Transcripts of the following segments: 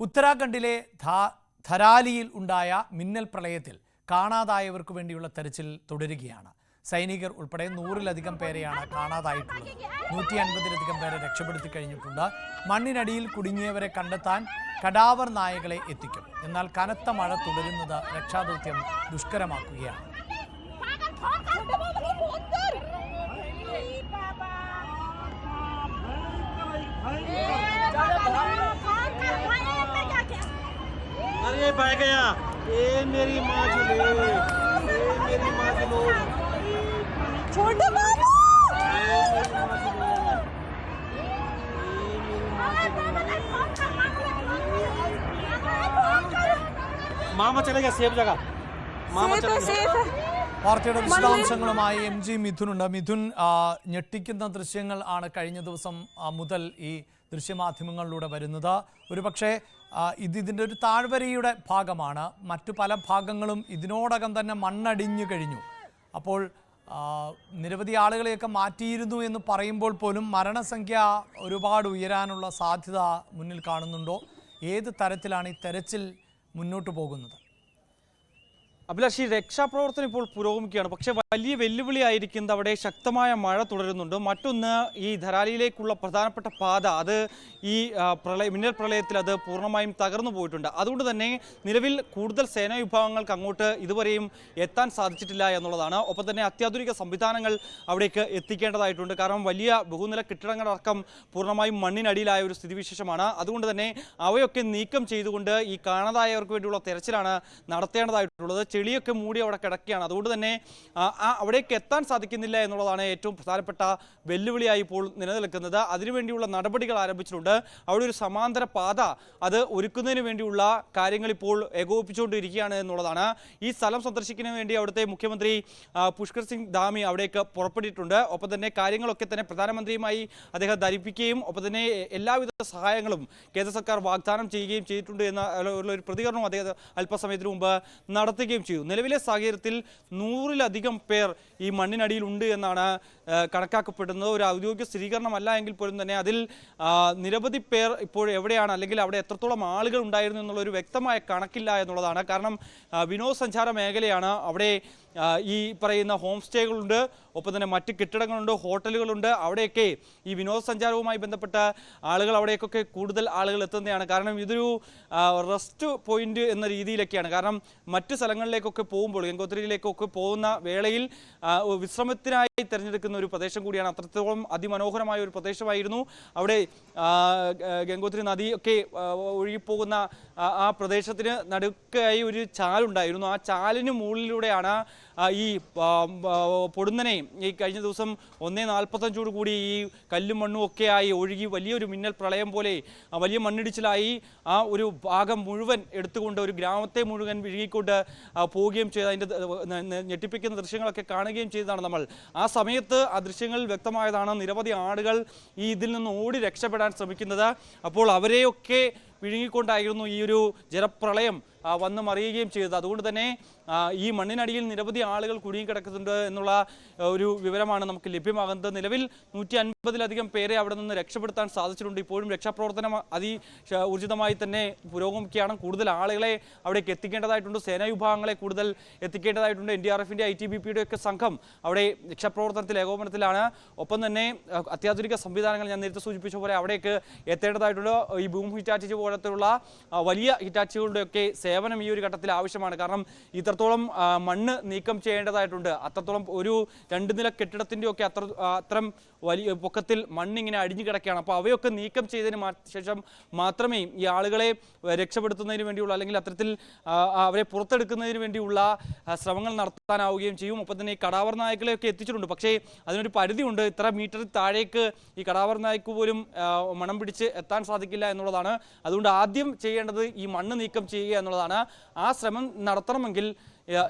ഉത്തരാഖണ്ഡിലെ ധരാലിയിൽ ഉണ്ടായ മിന്നൽ പ്രളയത്തിൽ കാണാതായവർക്ക് വേണ്ടിയുള്ള തെരച്ചിൽ തുടരുകയാണ്. സൈനികർ ഉൾപ്പെടെ 100-ലധികം പേരെയാണ് കാണാതായിട്ടുള്ളത്. 150-ലധികം പേരെ രക്ഷപ്പെടുത്തി കഴിഞ്ഞിട്ടുണ്ട്. മണ്ണിനടിയിൽ കുടുങ്ങിയവരെ കണ്ടെത്താൻ കടാവർ നായകളെ എത്തിക്കും. എന്നാൽ കനത്ത മഴ തുടരുന്നത് രക്ഷാദൗത്യം ദുഷ്കരമാക്കുകയാണ്. अरे भाग गया ये मेरी माँ चले मेरी माँ चलो छोटे बाबू मामा चलेगा सेफ जगह मामा चलेगा വാർത്തയുടെ വിശദാംശങ്ങളുമായി MG മിഥുനുണ്ട്. മിഥുൻ, ഞെട്ടിക്കുന്ന ദൃശ്യങ്ങൾ ആണ് കഴിഞ്ഞ ദിവസം മുതൽ ഈ ദൃശ്യമാധ്യമങ്ങളിലൂടെ വരുന്നത്. ഒരുപക്ഷെ ഇതിൻ്റെ ഒരു താഴ്വരയുടെ ഭാഗമാണ്. മറ്റു പല ഭാഗങ്ങളും ഇതിനോടകം തന്നെ മണ്ണടിഞ്ഞു കഴിഞ്ഞു. അപ്പോൾ നിരവധി ആളുകളെയൊക്കെ മാറ്റിയിരുന്നു എന്ന് പറയുമ്പോൾ പോലും മരണസംഖ്യ ഒരുപാട് ഉയരാനുള്ള സാധ്യത മുന്നിൽ കാണുന്നുണ്ടോ? ഏത് തരത്തിലാണ് ഈ തെരച്ചിൽ മുന്നോട്ട് പോകുന്നത്? അഭിലാഷ്, രക്ഷാപ്രവർത്തനം ഇപ്പോൾ പുരോഗമിക്കുകയാണ്. പക്ഷേ വലിയ വെല്ലുവിളിയായിരിക്കുന്നത് അവിടെ ശക്തമായ മഴ തുടരുന്നുണ്ട്. മറ്റൊന്ന്, ഈ ധരാലിയിലേക്കുള്ള പ്രധാനപ്പെട്ട പാത അത് ഈ മിന്നൽ പ്രളയത്തിൽ അത് പൂർണ്ണമായും തകർന്നു പോയിട്ടുണ്ട്. അതുകൊണ്ട് തന്നെ നിലവിൽ കൂടുതൽ സേനാ വിഭാഗങ്ങൾക്ക് അങ്ങോട്ട് ഇതുവരെയും എത്താൻ സാധിച്ചിട്ടില്ല എന്നുള്ളതാണ്. ഒപ്പം തന്നെ അത്യാധുനിക സംവിധാനങ്ങൾ അവിടേക്ക് എത്തിക്കേണ്ടതായിട്ടുണ്ട്. കാരണം വലിയ ബഹുനില കെട്ടിടങ്ങളടക്കം പൂർണ്ണമായും മണ്ണിനടിയിലായ ഒരു സ്ഥിതിവിശേഷമാണ്. അതുകൊണ്ട് തന്നെ അവയൊക്കെ നീക്കം ചെയ്തുകൊണ്ട് ഈ കാണാതായവർക്ക് വേണ്ടിയുള്ള തെരച്ചിലാണ് നടത്തേണ്ടതായിട്ടുള്ളത്. ചെളിയൊക്കെ മൂടി അവിടെ കിടക്കുകയാണ്. അതുകൊണ്ട് തന്നെ അവിടേക്ക് എത്താൻ സാധിക്കുന്നില്ല എന്നുള്ളതാണ് ഏറ്റവും പ്രധാനപ്പെട്ട വെല്ലുവിളിയായി ഇപ്പോൾ നിലനിൽക്കുന്നത്. അതിനുവേണ്ടിയുള്ള നടപടികൾ ആരംഭിച്ചിട്ടുണ്ട്. അവിടെ ഒരു സമാന്തര പാത അത് ഒരുക്കുന്നതിന് വേണ്ടിയുള്ള കാര്യങ്ങൾ ഇപ്പോൾ ഏകോപിപ്പിച്ചുകൊണ്ടിരിക്കുകയാണ് എന്നുള്ളതാണ്. ഈ സ്ഥലം സന്ദർശിക്കുന്നതിന് വേണ്ടി അവിടുത്തെ മുഖ്യമന്ത്രി പുഷ്കർ സിംഗ് ധാമി അവിടേക്ക് പുറപ്പെട്ടിട്ടുണ്ട്. ഒപ്പം തന്നെ കാര്യങ്ങളൊക്കെ തന്നെ പ്രധാനമന്ത്രിയുമായി അദ്ദേഹം ധരിപ്പിക്കുകയും ഒപ്പം തന്നെ എല്ലാവിധ സഹായങ്ങളും കേന്ദ്ര സർക്കാർ വാഗ്ദാനം ചെയ്യുകയും ചെയ്തിട്ടുണ്ട് എന്ന ഒരു പ്രതികരണം അദ്ദേഹം അല്പസമയത്തിന് മുമ്പ് നടത്തുകയും ചെയ്തു. നിലവിലെ സാഹചര്യത്തിൽ 100-ലധികം പേർ ഈ മണ്ണിനടിയിലുണ്ട് എന്നാണ് കണക്കാക്കപ്പെടുന്നത്. ഒരു ഔദ്യോഗിക സ്ഥിരീകരണമല്ല എങ്കിൽ പോലും തന്നെ അതിൽ നിരവധി പേർ ഇപ്പോൾ എവിടെയാണ് അല്ലെങ്കിൽ അവിടെ എത്രത്തോളം ആളുകൾ ഉണ്ടായിരുന്നു എന്നുള്ളൊരു വ്യക്തമായ കണക്കില്ല എന്നുള്ളതാണ്. കാരണം വിനോദസഞ്ചാര മേഖലയാണ്. അവിടെ ഈ പറയുന്ന ഹോം സ്റ്റേകളുണ്ട്, ഒപ്പം തന്നെ മറ്റ് കെട്ടിടങ്ങളുണ്ട്, ഹോട്ടലുകളുണ്ട്. അവിടെയൊക്കെ ഈ വിനോദസഞ്ചാരവുമായി ബന്ധപ്പെട്ട ആളുകൾ അവിടേക്കൊക്കെ കൂടുതൽ ആളുകൾ എത്തുന്നതാണ്. കാരണം ഇതൊരു റെസ്റ്റ് പോയിന്റ് എന്ന രീതിയിലൊക്കെയാണ്. കാരണം മറ്റ് സ്ഥലങ്ങളിലേക്കൊക്കെ പോകുമ്പോൾ ഗംഗോത്രിയിലേക്കൊക്കെ പോകുന്ന വേളയിൽ വിശ്രമത്തിനായി തിരഞ്ഞെടുക്കുന്ന ഒരു പ്രദേശം കൂടിയാണ്. അത്രത്തോളം അതിമനോഹരമായ ഒരു പ്രദേശമായിരുന്നു. അവിടെ ഗംഗോത്രി നദിയൊക്കെ ഒഴുകിപ്പോകുന്ന ആ പ്രദേശത്തിന് നടുക്കായി ഒരു ചാലുണ്ടായിരുന്നു. ആ ചാലിന് മുകളിലൂടെയാണ് ഈ പൊടുന്നനെയും ഈ കഴിഞ്ഞ ദിവസം 1:45 കൂടി ഈ കല്ലും മണ്ണും ഒക്കെ ആയി ഒഴുകി വലിയൊരു മിന്നൽ പ്രളയം പോലെ വലിയ മണ്ണിടിച്ചിലായി ആ ഒരു ഭാഗം മുഴുവൻ എടുത്തുകൊണ്ട് ഒരു ഗ്രാമത്തെ മുഴുവൻ വിഴുകിക്കൊണ്ട് പോവുകയും ചെയ്ത് അതിൻ്റെ ഞെട്ടിപ്പിക്കുന്ന ദൃശ്യങ്ങളൊക്കെ കാണുകയും ചെയ്തതാണ് നമ്മൾ. ആ സമയത്ത് ആ ദൃശ്യങ്ങൾ വ്യക്തമായതാണ്. നിരവധി ആളുകൾ ഈ ഇതിൽ നിന്ന് ഓടി രക്ഷപ്പെടാൻ ശ്രമിക്കുന്നത്. അപ്പോൾ അവരെയൊക്കെ വിഴുങ്ങിക്കൊണ്ടായിരുന്നു ഈ ഒരു ജലപ്രളയം വന്ന് മറിയുകയും ചെയ്തത്. അതുകൊണ്ട് തന്നെ ഈ മണ്ണിനടിയിൽ നിരവധി ആളുകൾ കുടുങ്ങിക്കിടക്കുന്നുണ്ട് എന്നുള്ള ഒരു വിവരമാണ് നമുക്ക് ലഭ്യമാകുന്നത്. നിലവിൽ 150-ലധികം പേരെ അവിടെ നിന്ന് രക്ഷപ്പെടുത്താൻ സാധിച്ചിട്ടുണ്ട്. ഇപ്പോഴും രക്ഷാപ്രവർത്തനം ഊർജിതമായി തന്നെ പുരോഗമിക്കുകയാണ്. കൂടുതൽ ആളുകളെ അവിടേക്ക് എത്തിക്കേണ്ടതായിട്ടുണ്ട്. സേനാ വിഭാഗങ്ങളെ കൂടുതൽ എത്തിക്കേണ്ടതായിട്ടുണ്ട്. NDRFന്റെ ITBPയുടെ ഒക്കെ സംഘം അവിടെ രക്ഷാപ്രവർത്തനത്തിൽ ഏകോപനത്തിലാണ്. ഒപ്പം തന്നെ അത്യാധുനിക സംവിധാനങ്ങൾ ഞാൻ നേരത്തെ സൂചിപ്പിച്ച പോലെ അവിടേക്ക് എത്തേണ്ടതായിട്ടുണ്ട്. ഈ ബൂം ഹിറ്റാച്ചി പോലത്തുള്ള വലിയ ഹിറ്റാച്ചികളുടെയൊക്കെ സേവനം ഈ ഒരു ഘട്ടത്തിൽ ആവശ്യമാണ്. കാരണം ഇത്രത്തോളം മണ്ണ് നീക്കം ചെയ്യേണ്ടതായിട്ടുണ്ട്. അത്രത്തോളം ഒരു 2 നില കെട്ടിടത്തിൻ്റെ ഒക്കെ അത്തരം വലിയ പൊക്കത്തിൽ മണ്ണിങ്ങനെ അടിഞ്ഞു കിടക്കുകയാണ്. അപ്പോൾ അവയൊക്കെ നീക്കം ചെയ്തതിന് ശേഷം മാത്രമേ ഈ ആളുകളെ രക്ഷപ്പെടുത്തുന്നതിന് വേണ്ടിയുള്ള അല്ലെങ്കിൽ അത്തരത്തിൽ അവരെ പുറത്തെടുക്കുന്നതിന് വേണ്ടിയുള്ള ശ്രമങ്ങൾ നടത്താനാവുകയും ചെയ്യും. ഒപ്പം തന്നെ ഈ കടാവർ നായ്ക്കളെയൊക്കെ എത്തിച്ചിട്ടുണ്ട്. പക്ഷേ അതിനൊരു പരിധിയുണ്ട്. ഇത്ര മീറ്റർ താഴേക്ക് ഈ കടാവർ നായ്ക്ക് പോലും മണം പിടിച്ച് എത്താൻ സാധിക്കില്ല എന്നുള്ളതാണ്. അതുകൊണ്ട് ആദ്യം ചെയ്യേണ്ടത് ഈ മണ്ണ് നീക്കം ചെയ്യുക എന്നുള്ളതാണ്. ആ ശ്രമം നടത്തണമെങ്കിൽ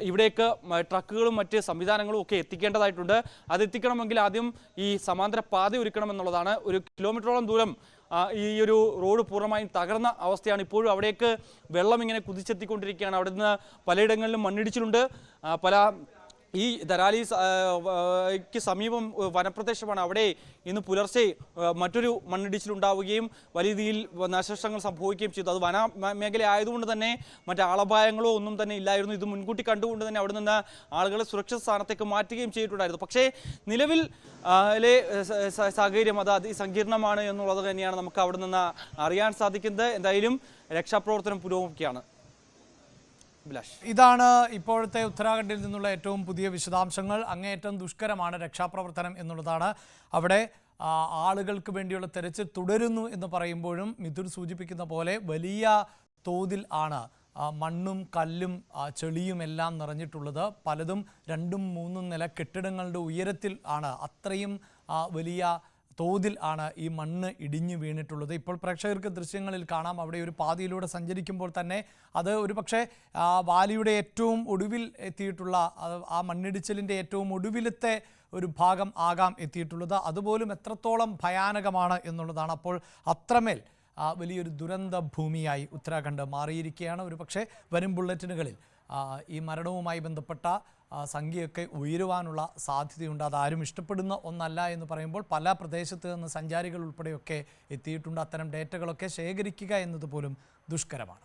ഇവിടേക്ക് ട്രക്കുകളും മറ്റ് സംവിധാനങ്ങളും ഒക്കെ എത്തിക്കേണ്ടതായിട്ടുണ്ട്. അത് എത്തിക്കണമെങ്കിൽ ആദ്യം ഈ സമാന്തര പാത ഒരുക്കണമെന്നുള്ളതാണ്. 1 കിലോമീറ്ററോളം ദൂരം ഈ ഒരു റോഡ് പൂർണ്ണമായും തകർന്ന അവസ്ഥയാണ്. ഇപ്പോഴും അവിടേക്ക് വെള്ളം ഇങ്ങനെ കുതിച്ചെത്തിക്കൊണ്ടിരിക്കുകയാണ്. അവിടെ നിന്ന് പലയിടങ്ങളിലും മണ്ണിടിച്ചിലുണ്ട്. പല ഈ ധരാലിക്ക് സമീപം വനപ്രദേശമാണ്. അവിടെ ഇന്ന് പുലർച്ചെ മറ്റൊരു മണ്ണിടിച്ചിലുണ്ടാവുകയും വലിയ രീതിയിൽ നാശനഷ്ടങ്ങൾ സംഭവിക്കുകയും ചെയ്തു. അത് മേഖല ആയതുകൊണ്ട് തന്നെ മറ്റ് ആളപായങ്ങളോ ഒന്നും തന്നെ ഇല്ലായിരുന്നു. ഇത് മുൻകൂട്ടി കണ്ടുകൊണ്ട് തന്നെ അവിടെ നിന്ന് ആളുകളെ സുരക്ഷിത സ്ഥാനത്തേക്ക് മാറ്റുകയും ചെയ്തിട്ടുണ്ടായിരുന്നു. പക്ഷേ നിലവിൽ സാഹചര്യം അത് അതിസങ്കീർണമാണ് എന്നുള്ളത് തന്നെയാണ് നമുക്ക് അവിടെ നിന്ന് അറിയാൻ സാധിക്കുന്നത്. എന്തായാലും രക്ഷാപ്രവർത്തനം പുരോഗമിക്കുകയാണ്. ഇതാണ് ഇപ്പോഴത്തെ ഉത്തരാഖണ്ഡിൽ നിന്നുള്ള ഏറ്റവും പുതിയ വിശദാംശങ്ങൾ. അങ്ങേയറ്റം ദുഷ്കരമാണ് രക്ഷാപ്രവർത്തനം എന്നുള്ളതാണ്. അവിടെ ആളുകൾക്ക് വേണ്ടിയുള്ള തെരച്ചിൽ തുടരുന്നു എന്ന് പറയുമ്പോഴും മിഥുൻ സൂചിപ്പിക്കുന്ന പോലെ വലിയ തോതിൽ ആണ് മണ്ണും കല്ലും ചെളിയും എല്ലാം നിറഞ്ഞിട്ടുള്ളത്. പലതും 2-3 നില കെട്ടിടങ്ങളുടെ ഉയരത്തിൽ ആണ്. അത്രയും വലിയ തോതിൽ ആണ് ഈ മണ്ണ് ഇടിഞ്ഞു വീണിട്ടുള്ളത്. ഇപ്പോൾ പ്രേക്ഷകർക്ക് ദൃശ്യങ്ങളിൽ കാണാം. അവിടെ ഒരു പാതയിലൂടെ സഞ്ചരിക്കുമ്പോൾ തന്നെ അത് ഒരു പക്ഷേ വാലിയുടെ ഏറ്റവും ഒടുവിൽ എത്തിയിട്ടുള്ള ആ മണ്ണിടിച്ചിലിൻ്റെ ഏറ്റവും ഒടുവിലത്തെ ഒരു ഭാഗം ആകാം എത്തിയിട്ടുള്ളത്. അതുപോലും എത്രത്തോളം ഭയാനകമാണ് എന്നുള്ളതാണ്. അപ്പോൾ അത്രമേൽ വലിയൊരു ദുരന്ത ഭൂമിയായി ഉത്തരാഖണ്ഡ് മാറിയിരിക്കുകയാണ്. ഒരു പക്ഷേ വരും ബുള്ളറ്റിനുകളിൽ ഈ മരണവുമായി ബന്ധപ്പെട്ട സംഖ്യയൊക്കെ ഉയരുവാനുള്ള സാധ്യതയുണ്ട്. അതാരും ഇഷ്ടപ്പെടുന്ന ഒന്നല്ല എന്ന് പറയുമ്പോൾ പല പ്രദേശത്ത് നിന്ന് സഞ്ചാരികൾ ഉൾപ്പെടെയൊക്കെ എത്തിയിട്ടുണ്ട്. അത്തരം ഡേറ്റകളൊക്കെ ശേഖരിക്കുക എന്നതുപോലും ദുഷ്കരമാണ്.